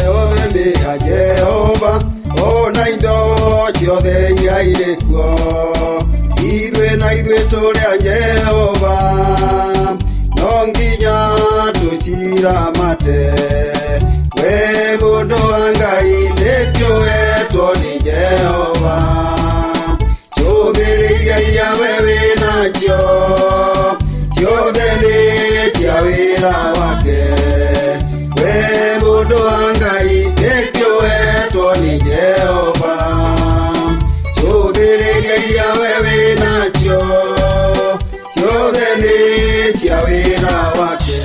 Muoyo-inĩ ya Jehova ona indo ciothe iria irĩ kuo. Ithuĩ tũrĩ a Jehova no nginya tũciramate. We mũndũ wa Ngai nĩkĩũhetwo nĩ Jehova. Cũthĩrĩria iria we wĩnacio ciothe nĩ cia wĩra wake. We mũndũ wa Ngai nĩkĩũhetwo nĩ Jehova. Cũthĩrĩria iria we wĩnacio ciothe nĩ cia wĩra wake.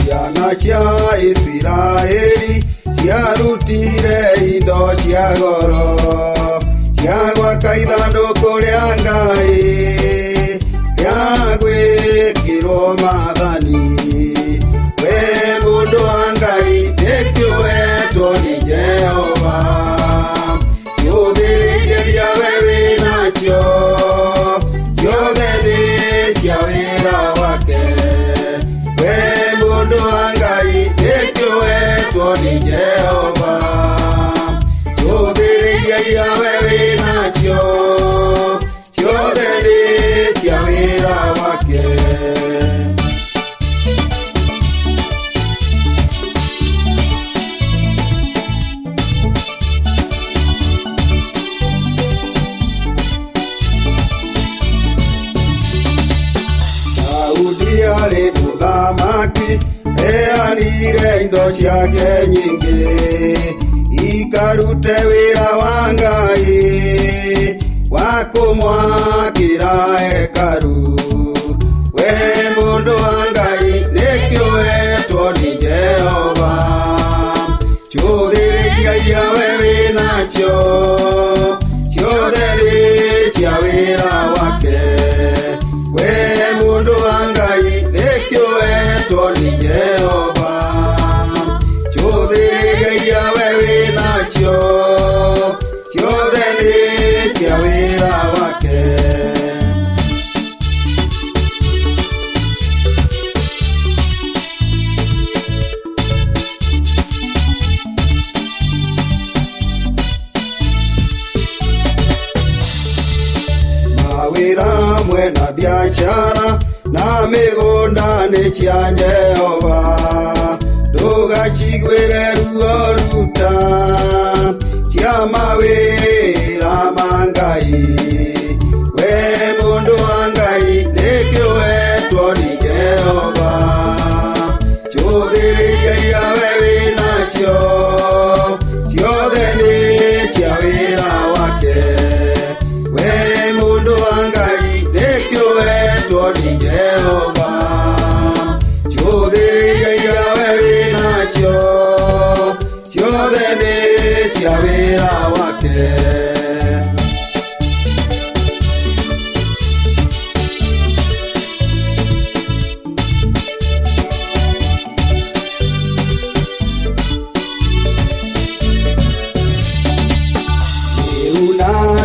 Ciana cia Isiraeli ciarutire indo cia goro cia gwaka ithandũkũ rĩa Ngai rĩa gwĩkĩrwo maathani. We mũndũ wa Ngai nĩkĩũhetwo nĩ Jehova. Cũthĩrĩria iria we wĩnacio ciothe nĩ cia wĩra wake. We mũndũ wa Ngai nĩkĩũhetwo nĩ Jehova. Cũthĩrĩria iria we wĩnacio ciothe nĩ cia wĩra wake. Daudi arĩ mũthamaki eanire indo ciake nyingĩ ikarute wĩra wa Ngai wa kũmwakĩra hekarũ. We mũndũ wa Ngai nĩkĩũhetwo nĩ Jehova. Cũthĩrĩria iria we wĩnacio ciothe nĩ cia wĩra wake. We mũndũ wa Ngai nĩkĩũhetwo nĩ Jehova. Cũthĩrĩria iria we wĩnacio ciothe nĩ cia wĩra wake. Mawĩra mwena biashara na mĩgũnda nĩ cia Jehova. Ndũgaciguĩre ruo ruta cia mawĩra ma Ngai. We mũndũ wa Ngai nĩkĩũhetwo nĩ Jehova. Cũthĩrĩria iria we wĩnacio ciothe nĩ cia wĩra wake. We mũndũ wa Ngai nĩkĩũhetwo nĩ Jehova. Cũthĩrĩria iria we wĩnacio ciothe nĩ cia wĩra wake.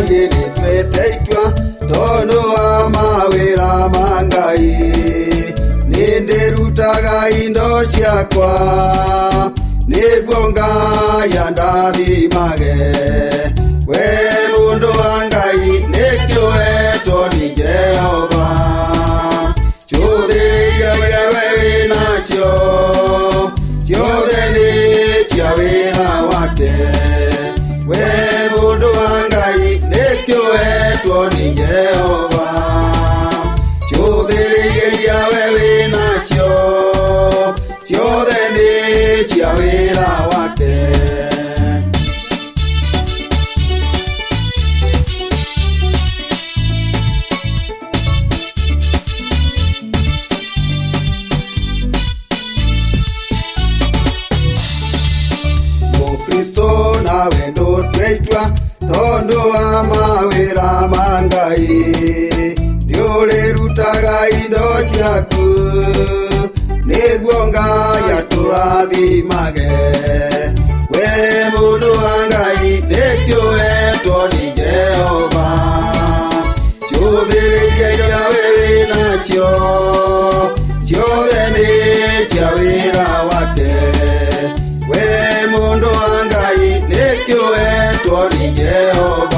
Nĩ twĩte itua tondũ wa mawĩra ma Ngai. Nĩndĩrutaga indo ciakwa nĩguo Ngai andathimage. We mũndũ wa Ngai nĩkĩũhetwo nĩ Jehova. Cũthĩrĩria iria we wĩnacio ciothe nĩ cia wĩra wake. We mũndũ wa Ngai nĩkĩũhetwo nĩ Jehova. Cũthĩrĩria iria we wĩnacio ciothe nĩ cia wĩra wake. Mũkristo nawe ndũtwĩtua tondũ wa mawĩra ma Ngai. Nĩũrĩrutaga indo ciaku nĩguo Ngai atũrathimage. We mundu wa Ngai nikiuetwo ni Jehova.